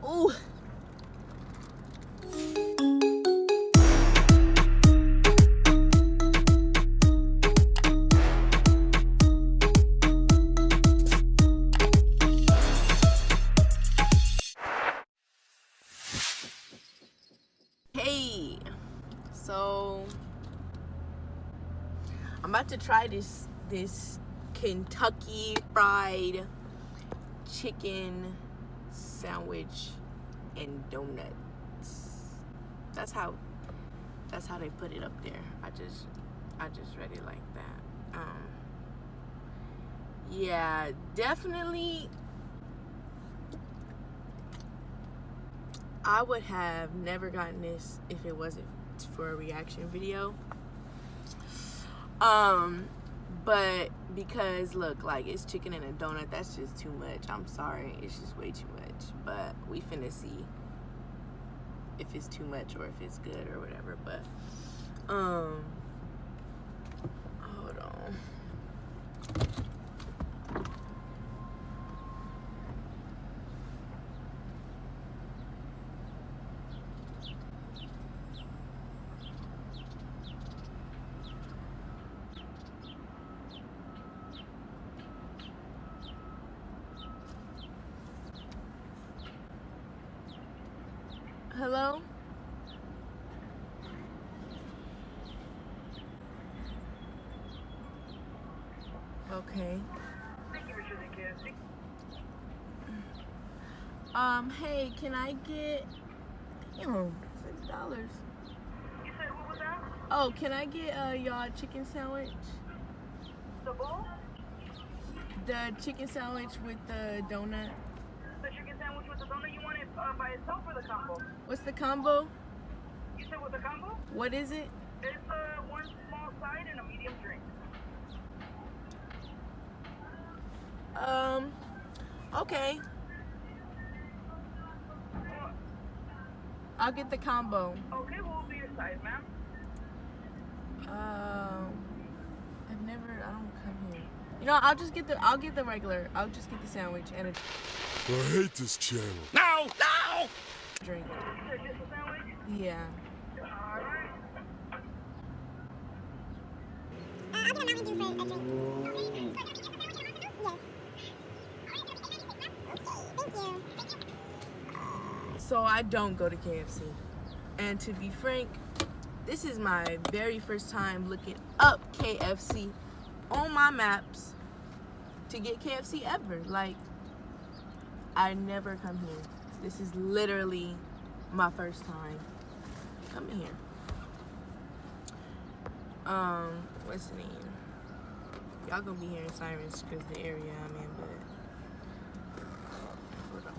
Ooh. Hey, so I'm about to try this Kentucky Fried Chicken Sandwich and donuts. That's how they put it up there. I just read it like that. Yeah, definitely. I would have never gotten this if it wasn't for a reaction video. But because look, like, it's chicken and a donut, that's just too much. I'm sorry, it's just way too much. But we finna see if it's too much or if it's good or whatever. But hold on. Hello? Okay. Thank you for choosing KFC. Hey, can I get, $6? You said what was that? Oh, can I get y'all chicken sandwich? The bowl? The chicken sandwich with the donut. The chicken sandwich with the donut, you want it by itself or the combo? What's the combo? You said with the combo? What is it? It's one small side and a medium drink. Okay. I'll get the combo. Okay, what will be your size, ma'am? I don't come here. You know, I'll get the regular. I'll just get the sandwich and a I hate this channel. No! Drink. You said just a sandwich? Yeah. Alright. I'll get a Mountain Dew for a drink. Yes. Thank you. So I don't go to KFC. And to be frank, this is my very first time looking up KFC on my maps to get KFC ever. Like, I never come here. This is literally my first time coming here. What's the name? Y'all gonna be hearing sirens because the area I'm in, but hold on.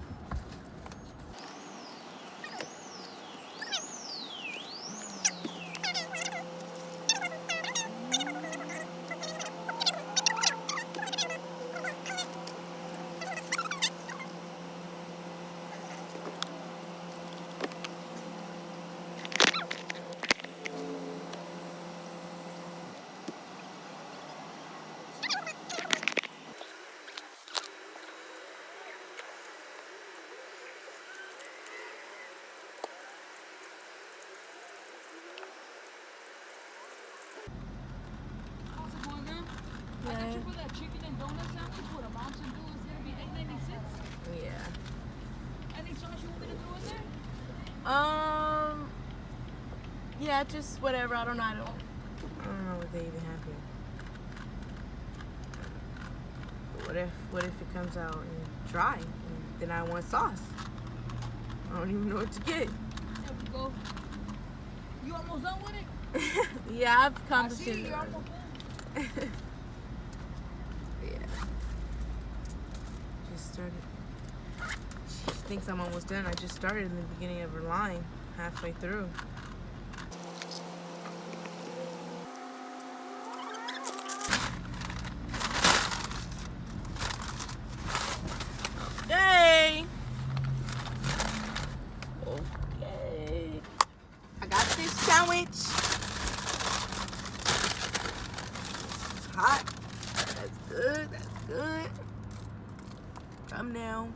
I got you for that chicken and donut sandwich with a Mountain Dew. It's gonna be $8.96. Yeah. Any sauce you want me to throw in there? Yeah, just whatever. I don't know what they even have here. But what if it comes out and dry? And then I want sauce. I don't even know what to get. There we go. You almost done with it? Yeah, I've come I to see you're almost done. Yeah. Just started. She thinks I'm almost done. I just started in the beginning of her line, halfway through. Okay. Okay. I got this sandwich. It's hot. That's good. That's good. Come now.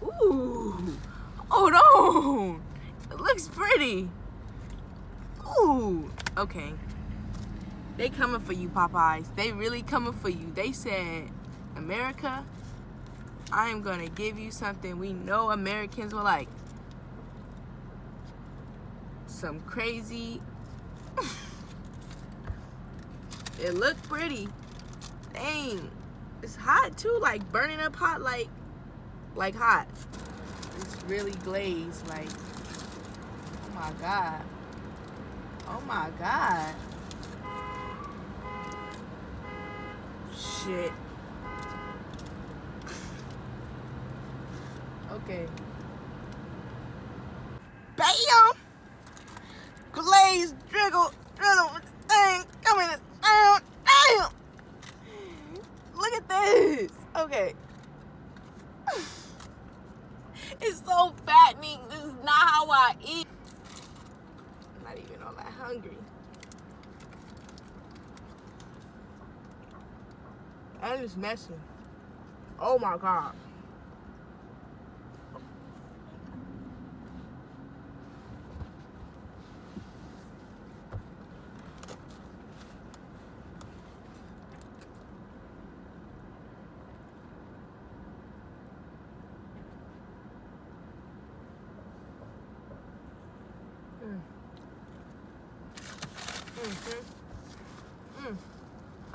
Ooh. Hold on. It looks pretty. Ooh. Okay. They coming for you, Popeyes. They really coming for you. They said, America, I am gonna give you something we know Americans will like. Some crazy. It looked pretty. Dang. It's hot too, like burning up hot, like hot. It's really glazed, like, oh my God. Oh my God. Shit. Okay. Bam! Glazed, drizzle with the thing coming down. Damn! Look at this. Okay. It's so fattening. This is not how I eat. I'm not even all that hungry. And it's messy. Oh my God.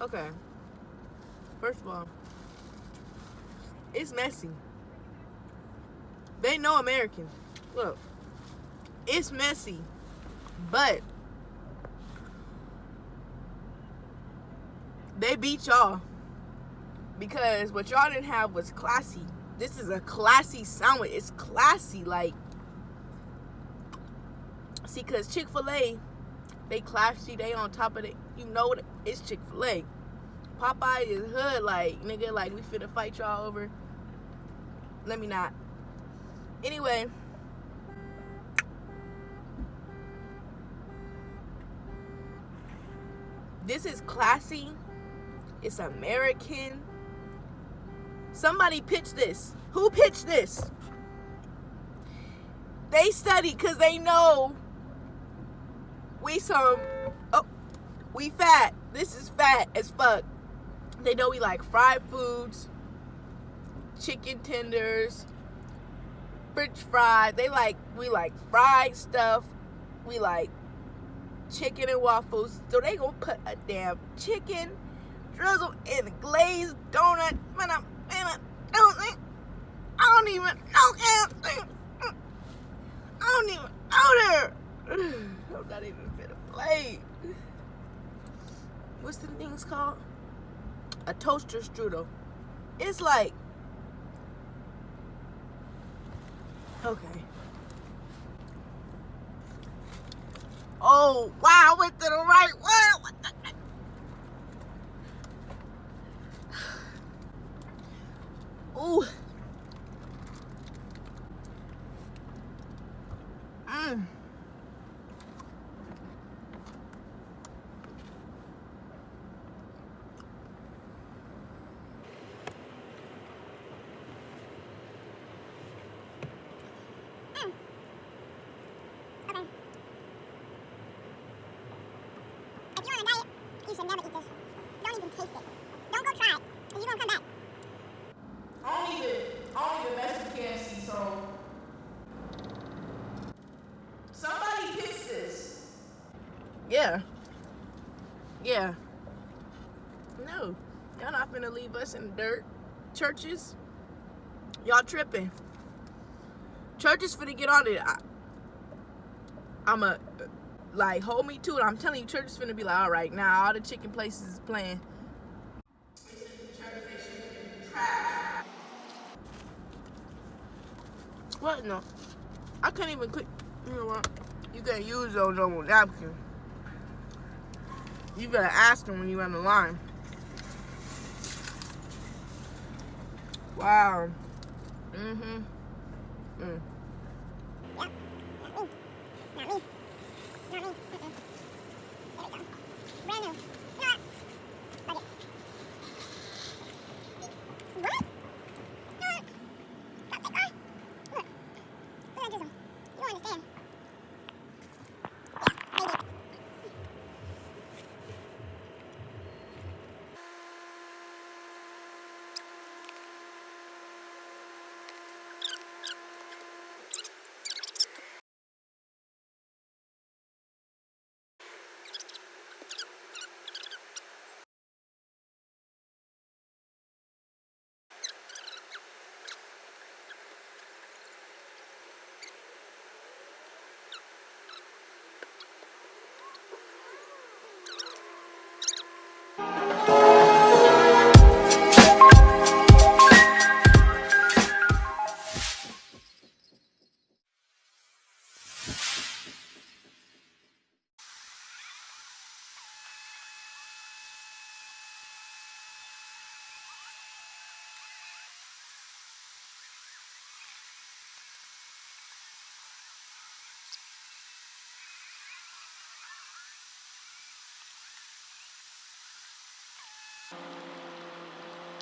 Okay. First of all, it's messy. They know Americans. Look, it's messy, but they beat y'all because what y'all didn't have was classy. This is a classy sandwich. It's classy, like, see, because Chick-fil-A, they classy, they on top of it. You know what? It's Chick-fil-A. Popeye is hood, like, nigga, like, we finna fight y'all over. Let me not. Anyway. This is classy. It's American. Somebody pitched this. Who pitched this? They studied because they know we fat. This is fat as fuck. They know we like fried foods, chicken tenders, French fries. We like fried stuff. We like chicken and waffles. So they gonna put a damn chicken drizzle in a glazed donut. Man, I don't even know. I don't even know there. I'm not even finna play. What's the things called? A toaster strudel. It's like, okay. Oh wow, I went to the right one. What the heck? Ooh. You should never eat this. Don't even taste it. Don't go try it. And you won't come back. Only the best of KFC, so somebody pitched this. Yeah. No. Y'all not finna leave us in the dirt. Churches, y'all tripping. Churches finna get on it. I'ma like hold me to it. I'm telling you, church is finna be like, all right, now all the chicken places is playing. What? No, I can't even click. You know what? You can't use those on a napkin. You better ask them when you on the line. Wow. Yeah. Not me. Not me. There we go. Brand new.